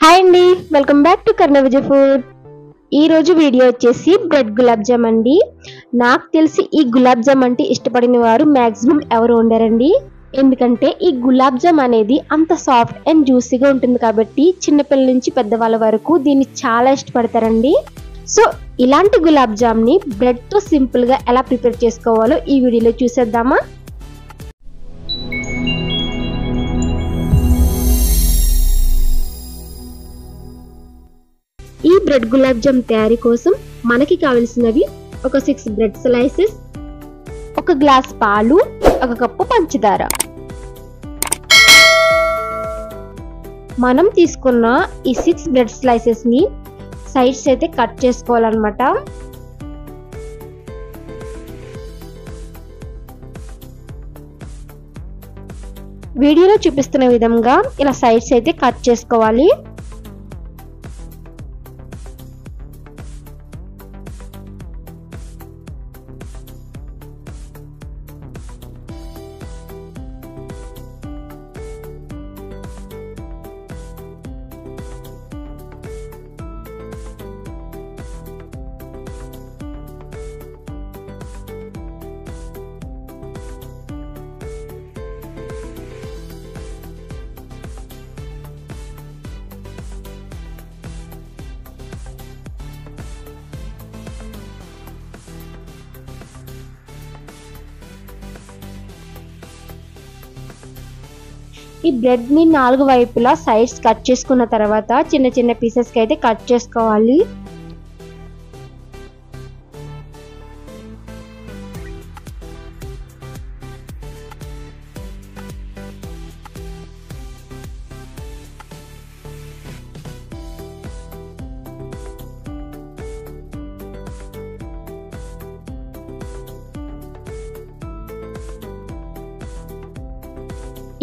Hi అండి, welcome back to Karna Vijay food. ఈ రోజు వీడియో వచ్చేసి బ్రెడ్ గులాబ్ జామ్ అండి. నాకు తెలిసి ఈ గులాబ్ జామ్ అంటే ఇష్టపడిన వారు మాక్సిమం ఎవరు ఉండరండి. ఎందుకంటే ఈ గులాబ్ జామ్ అనేది అంత సాఫ్ట్ అండ్ జ్యూసీగా ఉంటుంది కాబట్టి చిన్నపిల్లల నుంచి పెద్దవాళ్ళ వరకు దీన్ని చాలా ఇష్టపడతారండి. సో ఇలాంటి గులాబ్ జామ్ని బ్రెడ్తో సింపుల్గా ఎలా ప్రిపేర్ చేసుకోవాలో ఈ వీడియోలో చూసేద్దామా. ఈ బ్రెడ్ గులాబ్ జామ్ తయారీ కోసం మనకి కావలసినవి ఒక 6 బ్రెడ్ స్లైసెస్, ఒక గ్లాస్ పాలు, ఒక కప్పు పంచదార. మనం తీసుకున్న ఈ 6 బ్రెడ్ స్లైసెస్ ని సైడ్స్ అయితే కట్ చేసుకోవాలన్నమాట. వీడియోలో చూపిస్తున్న విధంగా ఇలా సైడ్స్ అయితే కట్ చేసుకోవాలి. ఈ బ్రెడ్ ని 4 వైపులా సైడ్స్ కట్ చేసుకున్న తర్వాత చిన్న చిన్న పీసెస్ కి అయితే కట్ చేసుకోవాలి.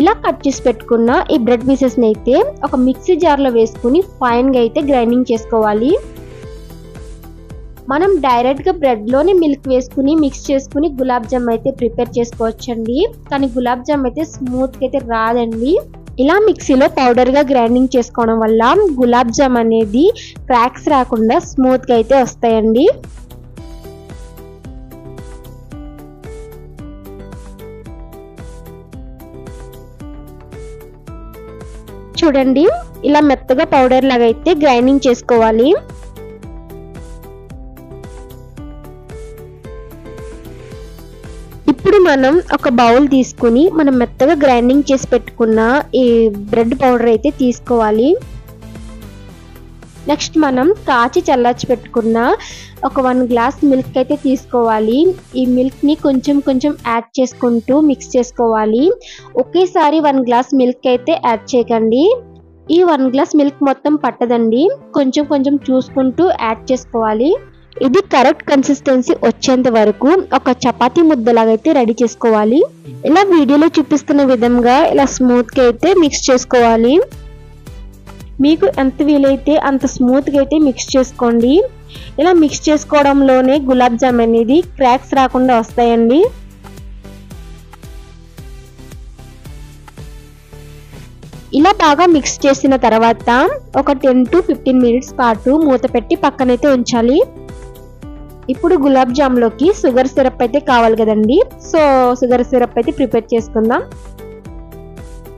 ఇలా కట్ చేసి పెట్టుకున్న ఈ బ్రెడ్ పీసెస్ ని అయితే ఒక మిక్సీ జార్ లో వేసుకుని ఫైన్ గా అయితే గ్రైండింగ్ చేసుకోవాలి. మనం డైరెక్ట్ గా బ్రెడ్ లోనే మిల్క్ వేసుకుని మిక్స్ చేసుకుని గులాబ్ జామ్ అయితే ప్రిపేర్ చేసుకోవచ్చండి. కానీ గులాబ్ జామ్ అయితే స్మూత్ గా అయితే రాదండి. ఇలా మిక్సీలో పౌడర్ గా గ్రైండింగ్ చేసుకోవడం వల్ల గులాబ్ జామ్ అనేది క్రాక్స్ రాకుండా స్మూత్ గా అయితే వస్తాయండి. చూడండి, ఇలా మెత్తగా పౌడర్ లాగా అయితే గ్రైండింగ్ చేసుకోవాలి. ఇప్పుడు మనం ఒక బౌల్ తీసుకుని మనం మెత్తగా గ్రైండింగ్ చేసి పెట్టుకున్న ఈ బ్రెడ్ పౌడర్ అయితే తీసుకోవాలి. నెక్స్ట్ మనం కాచి చల్లార్చి పెట్టుకున్న ఒక 1 గ్లాస్ మిల్క్ అయితే తీసుకోవాలి. ఈ మిల్క్ ని కొంచెం కొంచెం యాడ్ చేసుకుంటూ మిక్స్ చేసుకోవాలి. ఒకేసారి 1 గ్లాస్ మిల్క్ అయితే యాడ్ చేయకండి. ఈ 1 గ్లాస్ మిల్క్ మొత్తం పట్టదండి, కొంచెం కొంచెం చూసుకుంటూ యాడ్ చేసుకోవాలి. ఇది కరెక్ట్ కన్సిస్టెన్సీ వచ్చేంత వరకు ఒక చపాతీ ముద్దలాగా అయితే రెడీ చేసుకోవాలి. ఇలా వీడియోలో చూపిస్తున్న విధంగా ఇలా స్మూత్ గా అయితే మిక్స్ చేసుకోవాలి. మీకు ఎంత వీలైతే అంత స్మూత్ గా అయితే మిక్స్ చేసుకోండి. ఇలా మిక్స్ చేసుకోవడంలోనే గులాబ్ జామ్ అనేది క్రాక్స్ రాకుండా వస్తాయండి. ఇలా బాగా మిక్స్ చేసిన తర్వాత ఒక 10 to 15 మినిట్స్ పాటు మూత పెట్టి పక్కనైతే ఉంచాలి. ఇప్పుడు గులాబ్ జామ్ లోకి షుగర్ సిరప్ అయితే కావాలి కదండి. సో షుగర్ సిరప్ అయితే ప్రిపేర్ చేసుకుందాం.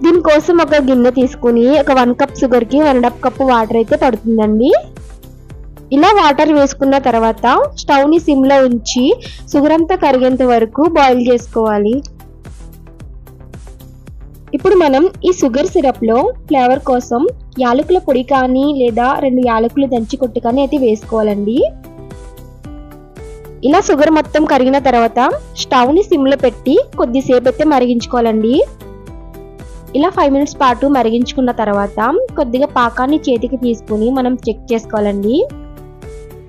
దీనికోసం ఒక గిన్నె తీసుకుని ఒక 1 కప్ షుగర్ కి 1.5 కప్ వాటర్ అయితే పడుతుందండి. ఇలా వాటర్ వేసుకున్న తర్వాత స్టవ్ ని సిమ్ లో ఉంచి షుగర్ అంతా కరిగేంత వరకు బాయిల్ చేసుకోవాలి. ఇప్పుడు మనం ఈ షుగర్ సిరప్ లో ఫ్లేవర్ కోసం యాలకుల పొడి కానీ లేదా 2 యాలకులు దంచి కొట్టి కానీ అయితే వేసుకోవాలండి. ఇలా షుగర్ మొత్తం కరిగిన తర్వాత స్టవ్ ని సిమ్ లో పెట్టి కొద్దిసేపు అయితే మరిగించుకోవాలండి. ఇలా 5 మినిట్స్ పాటు మరిగించుకున్న తర్వాత కొద్దిగా పాకాన్ని చేతికి తీసుకుని మనం చెక్ చేసుకోవాలండి.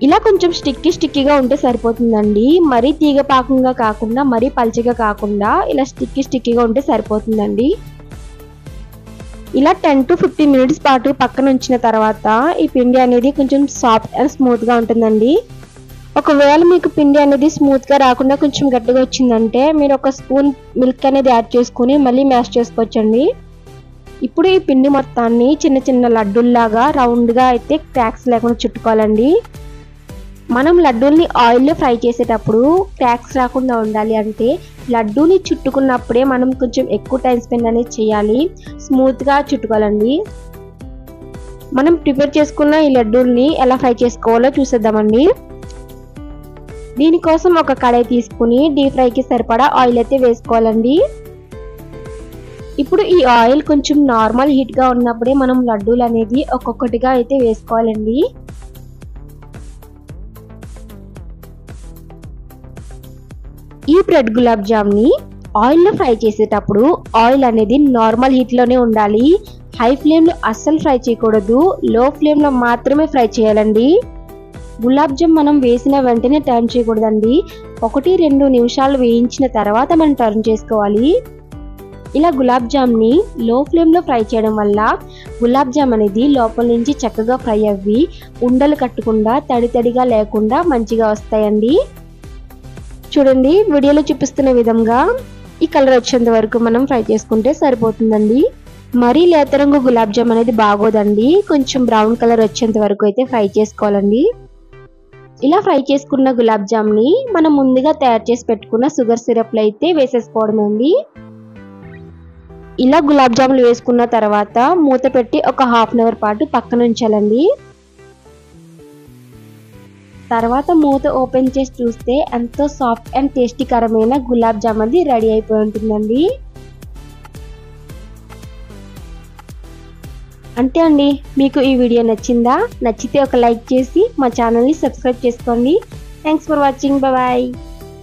ఇలా కొంచెం స్టిక్కీగా ఉంటే సరిపోతుందండి. మరీ తీగ పాకంగా కాకుండా మరీ పల్చగా కాకుండా ఇలా స్టిక్కీగా ఉంటే సరిపోతుందండి. ఇలా 10 to 15 మినిట్స్ పాటు పక్కన ఉంచిన తర్వాత ఈ పిండి అనేది కొంచెం సాఫ్ట్ అండ్ స్మూత్ గా ఉంటుందండి. ఒకవేళ మీకు పిండి అనేది స్మూత్ గా రాకుండా కొంచెం గట్టిగా వచ్చిందంటే మీరు ఒక స్పూన్ మిల్క్ అనేది యాడ్ చేసుకుని మళ్ళీ మ్యాష్ చేసుకోవచ్చండి. ఇప్పుడు ఈ పిండి మొత్తాన్ని చిన్న చిన్న లడ్డూల్లాగా రౌండ్గా అయితే క్రాక్స్ లేకుండా చుట్టుకోవాలండి. మనం లడ్డూల్ని ఆయిల్లో ఫ్రై చేసేటప్పుడు క్రాక్స్ రాకుండా ఉండాలి అంటే లడ్డూని చుట్టుకున్నప్పుడే మనం కొంచెం ఎక్కువ టైం స్పెండ్ అనేది చేయాలి. స్మూత్గా చుట్టుకోవాలండి. మనం ప్రిపేర్ చేసుకున్న ఈ లడ్డూల్ని ఎలా ఫ్రై చేసుకోవాలో చూసేద్దామండి. దీనికోసం ఒక కడాయి తీసుకుని డీప్ ఫ్రైకి సరిపడా ఆయిల్ అయితే వేసుకోవాలండి. ఇప్పుడు ఈ ఆయిల్ కొంచెం నార్మల్ హీట్గా ఉన్నప్పుడే మనం లడ్డూలు అనేది ఒక్కొక్కటిగా అయితే వేసుకోవాలండి. ఈ బ్రెడ్ గులాబ్ జామ్ని ఆయిల్లో ఫ్రై చేసేటప్పుడు ఆయిల్ అనేది నార్మల్ హీట్లోనే ఉండాలి. హై ఫ్లేమ్లో అస్సలు ఫ్రై చేయకూడదు. లో ఫ్లేమ్లో మాత్రమే ఫ్రై చేయాలండి. గులాబ్ జామ్ మనం వేసిన వెంటనే టర్న్ చేయకూడదండి. 1-2 నిమిషాలు వేయించిన తర్వాత మనం టర్న్ చేసుకోవాలి. ఇలా గులాబ్ జామ్ని లో ఫ్లేమ్లో ఫ్రై చేయడం వల్ల గులాబ్ జామ్ అనేది లోపల నుంచి చక్కగా ఫ్రై అవ్వి ఉండలు కట్టకుండా తడి తడిగా లేకుండా మంచిగా వస్తాయండి. చూడండి, వీడియోలో చూపిస్తున్న విధంగా ఈ కలర్ వచ్చేంత వరకు మనం ఫ్రై చేసుకుంటే సరిపోతుందండి. మరీ లేత రంగు గులాబ్ జామ్ అనేది బాగోదండి. కొంచెం బ్రౌన్ కలర్ వచ్చేంత వరకు అయితే ఫ్రై చేసుకోవాలండి. ఇలా ఫ్రై చేసుకున్న గులాబ్ జామ్ని మనం ముందుగా తయారు చేసి పెట్టుకున్న షుగర్ సిరప్లో అయితే వేసేసుకోవడం అండి. ఇలా గులాబ్ జాములు వేసుకున్న తర్వాత మూత పెట్టి ఒక హాఫ్ అన్ అవర్ పాటు పక్కన ఉంచాలండి. తర్వాత మూత ఓపెన్ చేసి చూస్తే ఎంతో సాఫ్ట్ అండ్ టేస్టీకరమైన గులాబ్ జామ్ అది రెడీ అయిపోయి ఉంటుందండి. అంతే అండి. మీకు ఈ వీడియో నచ్చిందా? నచ్చితే ఒక లైక్ చేసి మా ఛానల్ని సబ్స్క్రైబ్ చేసుకోండి. Thanks for watching. బాయ్.